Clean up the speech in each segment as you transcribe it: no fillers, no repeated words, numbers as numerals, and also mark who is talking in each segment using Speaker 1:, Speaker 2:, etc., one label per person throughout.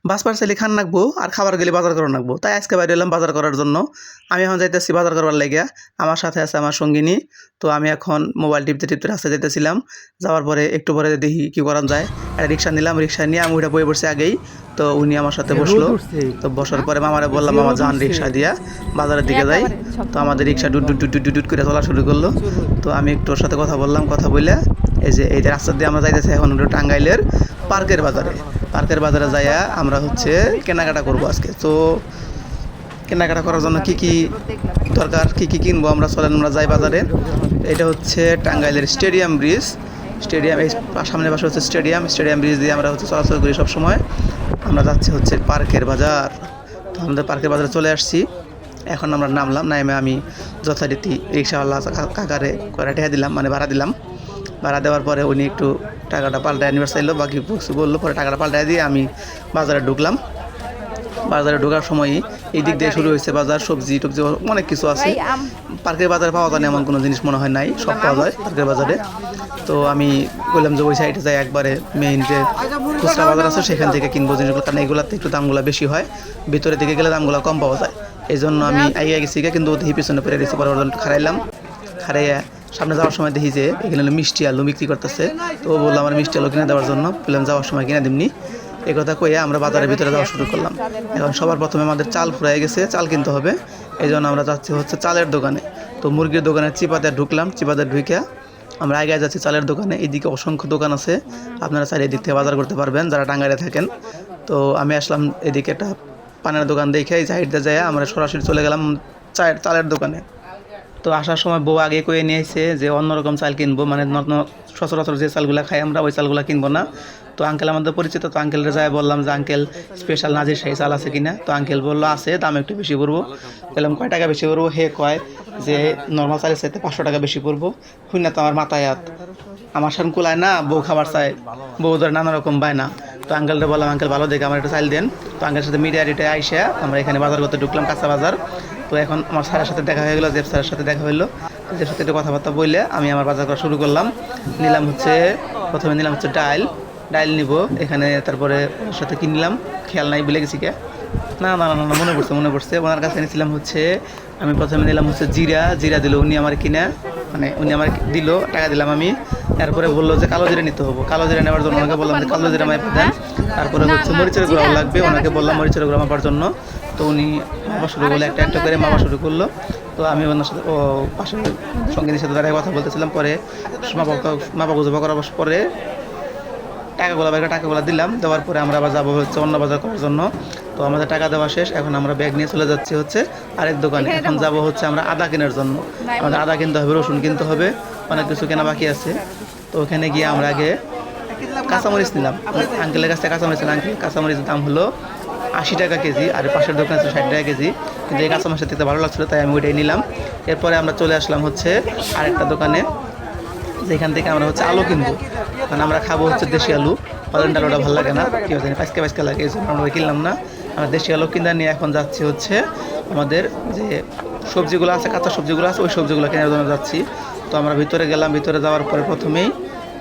Speaker 1: বাস partially খান রাখবো আর খাবার গেলে বাজার করে রাখবো, তাই আজকে বাইরে এলাম বাজার করার জন্য। আমি এখন যাইতেছি বাজার করবার লেগে, আমার সাথে আছে আমার সঙ্গিনী। তো আমি এখন মোবাইল টিপতে টিপতে রাস্তায় যেতেছিলাম, যাওয়ার পরে একটু পরে দেখি কী করা যায়, একটা রিক্সা নিলাম, রিক্সা নিয়ে আমি ওইটা বয়ে পড়ছি আগেই। তো উনি আমার সাথে বসলো, তো বসার পরে মামারে বললাম মামা যান রিক্সা দিয়া বাজারের দিকে যাই। তো আমাদের রিক্সা ডুট ডুট ডুট ডুট করে চলা শুরু করলো। তো আমি একটু ওর সাথে কথা বললাম, কথা বলে এই যে রাস্তা দিয়ে আমরা যাইতেছি এখন টাঙ্গাইলের পার্কের বাজারে। পার্কের বাজারে যাইয়া আমরা হচ্ছে কেনাকাটা করবো আজকে। তো কেনাকাটা করার জন্য কি কি দরকার, কি কি কিনবো আমরা, চলেন আমরা যাই বাজারে। এটা হচ্ছে টাঙ্গাইলের স্টেডিয়াম ব্রিজ, স্টেডিয়াম এই সামনের পাশে হচ্ছে স্টেডিয়াম ব্রিজ দিয়ে আমরা হচ্ছে চলাচল করি সবসময়। আমরা যাচ্ছি হচ্ছে পার্কের বাজার। তো আমাদের পার্কের বাজারে চলে আসছি, এখন আমরা নামলাম, নামে আমি যথারীতি রিক্সাওয়ালা কাকারে কয়টা টাকা দিলাম, মানে ভাড়া দিলাম। ভাড়া দেওয়ার পরে উনি একটু টাকাটা পাল্টায় নিবার চাইলো, বাকি বললো, পরে টাকাটা পাল্টায় দিয়ে আমি বাজারে ঢুকলাম। বাজারে ঢোকার সময়ই এই দিক দিয়ে শুরু হয়েছে বাজার, সবজি টবজি অনেক কিছু আছে। পার্কের বাজারে পাওয়া যায় না এমন কোনো জিনিস মনে হয় নাই, সব পাওয়া যায় পার্কের বাজারে। তো আমি বললাম যে ওই সাইডে যাই একবারে, মেইন যে খুচরা বাজার আছে সেখান থেকে কিনবো জিনিসগুলো, কারণ এইগুলোতে একটু দামগুলো বেশি হয়, ভিতরের দিকে গেলে দামগুলো কম পাওয়া যায়। এই জন্য আমি আইয়া গেছি, কিন্তু ওদের পিছনে পড়ে গেছি। পরে খারাইলাম, খারাইয়া সামনে যাওয়ার সময় দেখি যে এখানে মিষ্টি আলু বিক্রি করতেছে। তো ও বললো আমার মিষ্টি আলু কিনে দেওয়ার জন্য, বললাম যাওয়ার সময় কিনে দিমনি। এই কথা কইয়া আমরা বাজারের ভিতরে যাওয়া শুরু করলাম। এখন সবার প্রথমে আমাদের চাল ফুরাই গেছে, চাল কিনতে হবে, এই জন্য আমরা যাচ্ছি হচ্ছে চালের দোকানে। তো মুরগির দোকানে চিপাতে ঢুকলাম, চিপাতে ঢুকে আমরা আগে যাচ্ছি চালের দোকানে। এইদিকে অসংখ্য দোকান আছে, আপনারা চাইলে এদিক থেকে বাজার করতে পারবেন যারা টাঙ্গাইলে থাকেন। তো আমি আসলাম এদিকে একটা পানের দোকান দেখে এই সাইডে যায় আমরা সরাসরি চলে গেলাম চালের দোকানে। তো আসার সময় বউ আগে কয়ে নিয়ে এসে যে অন্যরকম চাল কিনবো, মানে সচরাচর যে চালগুলো খাই আমরা ওই চালগুলো কিনবো না। তো আঙ্কেল আমাদের পরিচিত, তো আঙ্কেলরে যায় বললাম যে আঙ্কেল স্পেশাল নাজির শাহী চাল আছে কিনা। তো আঙ্কেল বললো আছে, দাম একটু বেশি পড়বো। বললাম কয় টাকা বেশি পড়বো? হে কয় যে নর্মাল চালের চাইতে 500 টাকা বেশি পড়বো। শুই না তো আমার মাথায় হাত, আমার সামনে কুলায় না, বউ খাবার চায়, বউ ধরে নানা রকম বায় না। তো আঙ্কেলটা বললাম আঙ্কেল ভালো দেখে আমার একটা চাল দেন। তো আঙ্কেলের সাথে মিডিয়ারিটে আইসা আমরা এখানে বাজার করতে ঢুকলাম, কাঁচা বাজার। তো এখন আমার স্যারের সাথে দেখা হয়ে গেলো, জেফ স্যারের সাথে দেখা হলো, জেফ সাথে একটু কথাবার্তা বললে আমি আমার বাজার করা শুরু করলাম। নিলাম হচ্ছে প্রথমে নিলাম হচ্ছে ডাইল নিব এখানে, তারপরে ওর সাথে কি নিলাম খেয়াল নাই, ভুলে গেছি কে, না না না না মনে পড়ছে ওনার কাছে নিয়েছিলাম হচ্ছে। আমি প্রথমে নিলাম হচ্ছে জিরা দিল উনি আমার কিনা, মানে উনি আমার দিল, টাকা দিলাম আমি। তারপরে বললো যে কালো জিরা নিতে হবে, কালো জিরা নেওয়ার জন্য ওনাকে বললাম যে কালো জিরা মাইপে দেন। তারপরে হচ্ছে মরিচের গুঁড়া লাগবে, ওনাকে বললাম মরিচের গুঁড়া মাপার জন্য। তো উনি মাপা শুরু করলো, একটা একটা করে মাপা শুরু করলো। তো আমি ওনার সাথে পাশের সঙ্গীদের সাথে দাঁড়িয়ে কথা বলতেছিলাম। পরে মাপা গুজবা করার পরে টাকাগুলো দিলাম, দেওয়ার পরে আমরা আবার যাবো হচ্ছে অন্য বাজার করার জন্য। তো আমাদের টাকা দেওয়া শেষ, এখন আমরা ব্যাগ নিয়ে চলে যাচ্ছি হচ্ছে আরেক দোকানে। এখন যাবো হচ্ছে আমরা আদা কেনার জন্য, আমাদের আদা কিনতে হবে, রসুন কিনতে হবে, অনেক কিছু কেনা বাকি আছে। তো ওখানে গিয়ে আমরা আগে কাঁচামরিচ নিলাম, আঙ্কেলের কাছ থেকে কাঁচামরিচ নিলাম। আঙ্কেল কাঁচামরিচের দাম হলো 80 টাকা কেজি, আর পাশের দোকানে ছিল 60 টাকা কেজি, কিন্তু এই কাঁচামরিচটা দেখতে ভালো লাগছিলো তাই আমি ওইটাই নিলাম। এরপরে আমরা চলে আসলাম হচ্ছে আরেকটা দোকানে, যেখান থেকে আমরা হচ্ছে আলু কিনবো, মানে আমরা খাবো হচ্ছে দেশি আলু। পালন আলুটা ভালো লাগে না, কি হচ্ছে পাঁচকা লাগে, এই জন্য আমরা কিনলাম না। আমরা দেশি আলু কিনে নিয়ে এখন যাচ্ছি হচ্ছে আমাদের যে সবজিগুলো আছে, কাঁচা সবজিগুলো আছে, ওই সবজিগুলো কেনার জন্য যাচ্ছি। তো আমরা ভিতরে গেলাম, ভিতরে যাওয়ার পরে প্রথমেই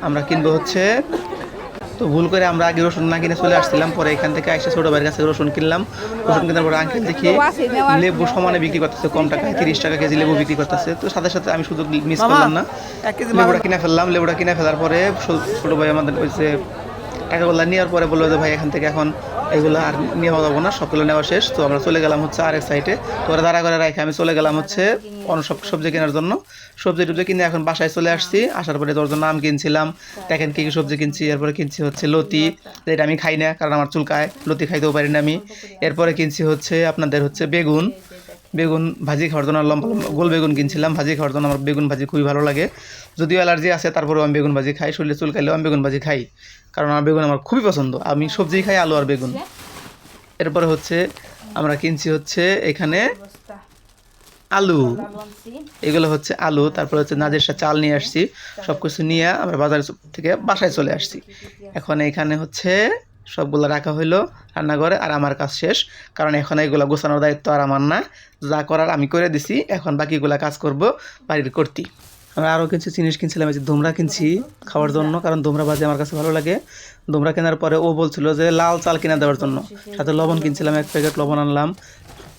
Speaker 1: আমরা কিনবো হচ্ছে, তো ভুল করে আমরা আগে রসুন না কিনে চলে আসছিলাম, পরে এখান থেকে এসে ছোটো ভাইয়ের কাছে রসুন কিনলাম। রসুন কেনার পরে আঙ্কেল দেখি লেবু সমানে বিক্রি করতেছে, কম টাকায় 30 টাকা কেজি লেবু বিক্রি করতেছে। তো সাথে সাথে আমি শুধু মিস করলাম না, লেবুটা কিনে ফেললাম। লেবুটা কিনে ফেলার পরে ছোটো ভাই আমাদের ওই যে টাকাগুলো নেওয়ার পরে বললো যে ভাই এখান থেকে এখন এগুলো আর নেওয়া যাবো না, সবগুলো নেওয়া শেষ। তো আমরা চলে গেলাম হচ্ছে আরেক সাইডে, তো ওরা দাঁড়া করে রাখে আমি চলে গেলাম হচ্ছে অন্য সব সবজি কেনার জন্য। সবজি টবজি কিনে এখন বাসায় চলে আসছি, আসার পরে তোর জন্য আম কিনছিলাম, দেখেন কী কী সবজি কিনছি। এরপরে কিনছি হচ্ছে লতি, যেটা আমি খাই না কারণ আমার চুলকায়, লতি খাইতেও পারি না আমি। এরপরে কিনছি হচ্ছে আপনাদের হচ্ছে বেগুন ভাজি খাওয়ার জন্য, লম্বা লম্বা গোল বেগুন কিনছিলাম ভাজি খাওয়ার জন্য। আমার বেগুন ভাজি খুবই ভালো লাগে, যদিও অ্যালার্জি আছে তারপরেও আমি বেগুন ভাজি খাই, শরীরে চুল খাইলেও আমি বেগুন ভাজি খাই, কারণ আমার বেগুন আমার খুবই পছন্দ, আমি সবজি খাই আলু আর বেগুন। এরপরে হচ্ছে আমরা কিনছি হচ্ছে এখানে আলু, এগুলো হচ্ছে আলু। তারপরে হচ্ছে নাজেরশা চাল নিয়ে আসছি, সব কিছু নিয়ে আমরা বাজার থেকে বাসায় চলে আসছি। এখন এখানে হচ্ছে সবগুলো রাখা হইলো রান্নাঘরে, আর আমার কাজ শেষ, কারণ এখন এইগুলো গোছানোর দায়িত্ব আর আমার না, যা করার আমি করে দিছি, এখন বাকিগুলা কাজ করব বাড়ির কর্তী। আমরা আরও কিছু জিনিস কিনছিলাম, এই যে ধুমরা কিনছি খাওয়ার জন্য, কারণ ধুমরা ভাজি আমার কাছে ভালো লাগে। ধুমরা কেনার পরে ও বলছিল যে লাল চাল কিনে দেওয়ার জন্য, সাথে লবণ কিনছিলাম, 1 প্যাকেট লবণ আনলাম।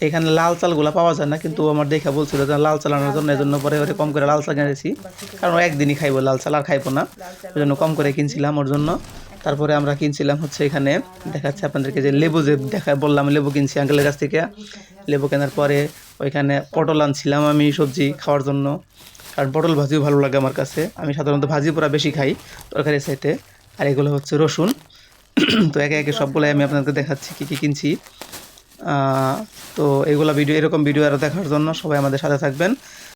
Speaker 1: এখানে লাল চালগুলো পাওয়া যায় না, কিন্তু ও আমার দেখা বলছিল যে লাল চাল আনার জন্য, এই জন্য পরে ওরে কম করে লাল চাল কিনেছি, কারণ ও একদিনই খাইবো লাল চাল, আর খাইবো না, ওই জন্য কম করে কিনছিলাম ওর জন্য। তারপরে আমরা কিনছিলাম হচ্ছে এখানে দেখাচ্ছে আপনাদেরকে যে লেবু, যে বললাম লেবু কিনছি আঙ্কেলের কাছ থেকে। লেবু কেনার পরে ওইখানে পটল আনছিলাম আমি সবজি খাওয়ার জন্য, কারণ পটল ভাজিও ভালো লাগে আমার কাছে, আমি সাধারণত ভাজি পোড়া বেশি খাই তরকারি চাইতে। আর এগুলো হচ্ছে রসুন। তো একে একে সবগুলোই আমি আপনাদেরকে দেখাচ্ছি কী কী কিনছি। তো এগুলো ভিডিও, এরকম ভিডিও আরও দেখার জন্য সবাই আমাদের সাথে থাকবেন।